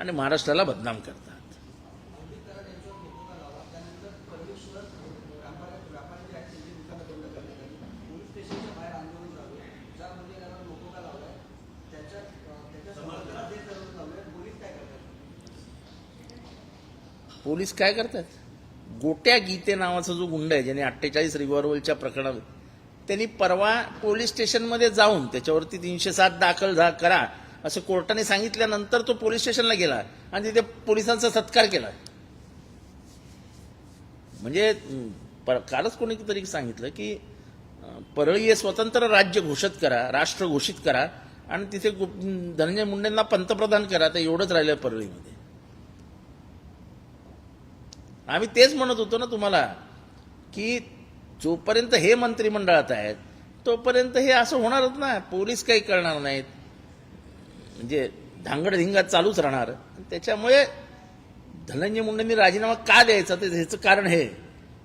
आणि महाराष्ट्राला बदनाम करतात. पोलीस काय करतात? गोट्या गीते नावाचा जो गुंड आहे, ज्याने 48 रिव्हॉल्व्हरच्या प्रकरणात, त्यांनी परवा पोलीस स्टेशनमध्ये जाऊन त्याच्यावरती 307 दाखल करा असं कोर्टाने सांगितल्यानंतर तो पोलीस स्टेशनला गेला आणि तिथे पोलिसांचा सत्कार केला. म्हणजे कालच कोणीतरी सांगितलं की परळी हे स्वतंत्र राज्य घोषित करा, राष्ट्र घोषित करा आणि तिथे धनंजय मुंडेंना पंतप्रधान करा. तर एवढंच राहिलं परळीमध्ये. आम्ही तेच म्हणत होतो ना तुम्हाला की जोपर्यंत हे मंत्रिमंडळात आहेत तोपर्यंत हे असं होणारच ना. पोलीस काही करणार नाहीत, म्हणजे धांगडधिंगा चालूच राहणार. त्याच्यामुळे धनंजय मुंडेंनी राजीनामा का द्यायचा, तर ह्याचं कारण हे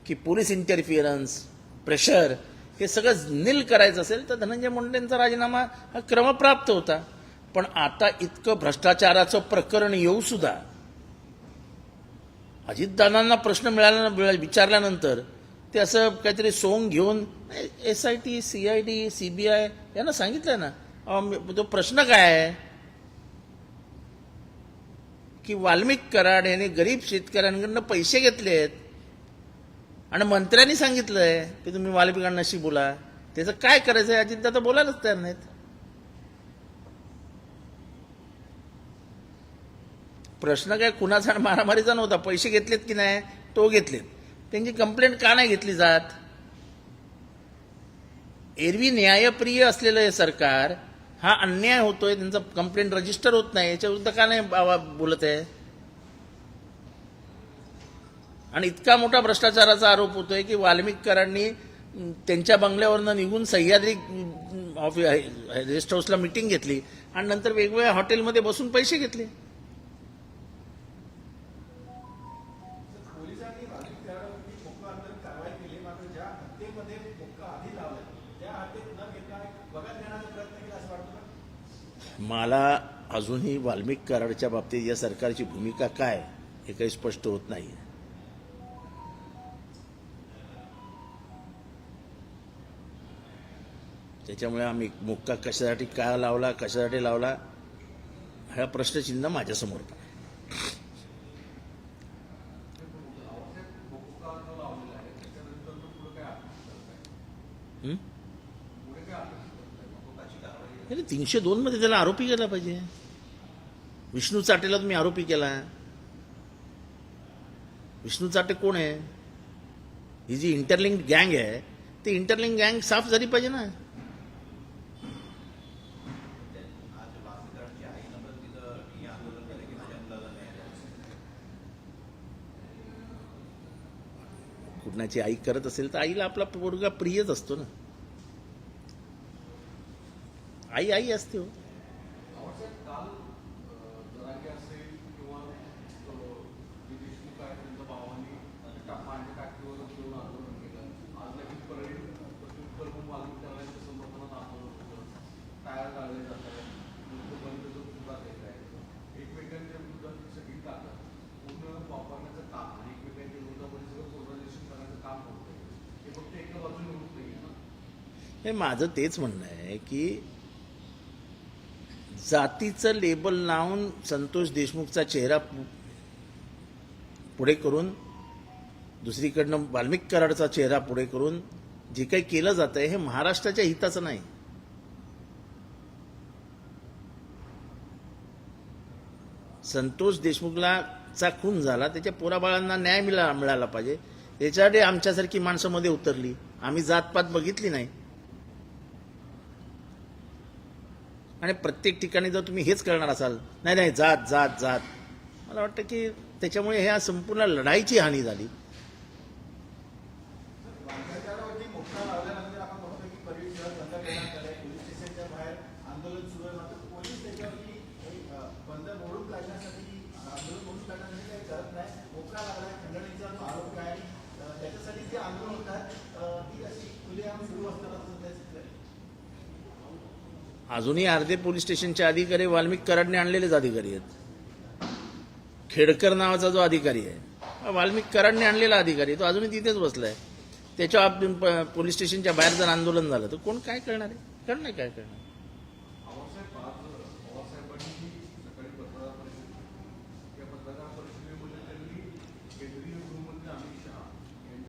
की पोलीस इंटरफिअरन्स, प्रेशर हे सगळं नील करायचं असेल तर धनंजय मुंडेंचा राजीनामा हा क्रमप्राप्त होता. पण आता इतकं भ्रष्टाचाराचं प्रकरण येऊ सुद्धा अजितदादांना प्रश्न विचारल्यानंतर ते असं काहीतरी सोंग घेऊन SIT, CID, CBI यांना सांगितलंय ना. तो प्रश्न काय आहे की वाल्मिक कराड यांनी गरीब शेतकऱ्यांकडनं पैसे घेतलेत आणि मंत्र्यांनी सांगितलंय की तुम्ही वाल्मिकांनाशी बोला. त्याचं काय करायचं आहे अजितदादा बोलायलाच तयार नाहीत. प्रश्न काय कुणाचा मारामारीचा नव्हता. पैसे घेतलेत की नाही, तो घेतलेत. त्यांची कंप्लेंट का नाही घेतली जात? एरवी न्यायप्रिय असलेलं हे सरकार, हा अन्याय होतोय, त्यांचा कंप्लेंट रजिस्टर होत नाही, याच्या विरुद्ध का नाही बोलत आहे? आणि इतका मोठा भ्रष्टाचाराचा आरोप होतोय की वाल्मिक कराडांनी त्यांच्या बंगल्यावरनं निघून सह्याद्री रेस्ट हाऊसला मिटिंग घेतली आणि नंतर वेगवेगळ्या हॉटेलमध्ये बसून पैसे घेतले. मला अजूनही वाल्मिक कराडच्या बाबतीत या सरकारची भूमिका काय हे काही स्पष्ट होत नाही. त्याच्यामुळे आम्ही मुक्का कशासाठी का लावला, कशासाठी लावला, हा प्रश्नचिन्ह माझ्यासमोर पण आहे. अरे 302 मध्ये त्याला आरोपी केला पाहिजे. विष्णू चाटेला तुम्ही आरोपी केला. विष्णू चाटे कोण आहे? ही जी इंटरलिंक्ड गँग आहे ती इंटरलिंक्ड गँग साफ झाली पाहिजे ना. कुणाची आई करत असेल तर आईला आपला पोरगा प्रियच असतो ना. आई आई असते हो. हे माझं तेच म्हणणं आहे की जातीचं लेबल लावून संतोष देशमुखचा चेहरा पुढे करून, दुसरीकडनं वाल्मिक कराडचा चेहरा पुढे करून जे काही केलं जातंय हे महाराष्ट्राच्या हिताचं नाही. संतोष देशमुखला चा खून झाला, त्याच्या पोराबाळांना न्याय मिळाला पाहिजे. त्याच्यासाठी आमच्यासारखी माणसं मध्ये उतरली. आम्ही जातपात बघितली नाही. आणि प्रत्येक ठिकाणी जर तुम्ही हेच करणार असाल, नाही नाही जात जात जात, मला वाटतं की त्याच्यामुळे ह्या संपूर्ण लढाईची हानी झाली. अजूनही अर्धे पोलीस स्टेशनचे अधिकारी वाल्मिक कराडने आणलेलेच अधिकारी आहेत. खेडकर नावाचा जो अधिकारी आहे, हा वाल्मिक कराडने आणलेला अधिकारी आहे, तो अजूनही तिथेच बसलाय. त्याच्या पोलीस स्टेशनच्या बाहेर जर आंदोलन झालं तर कोण काय करणार आहे? करणार काय करणार.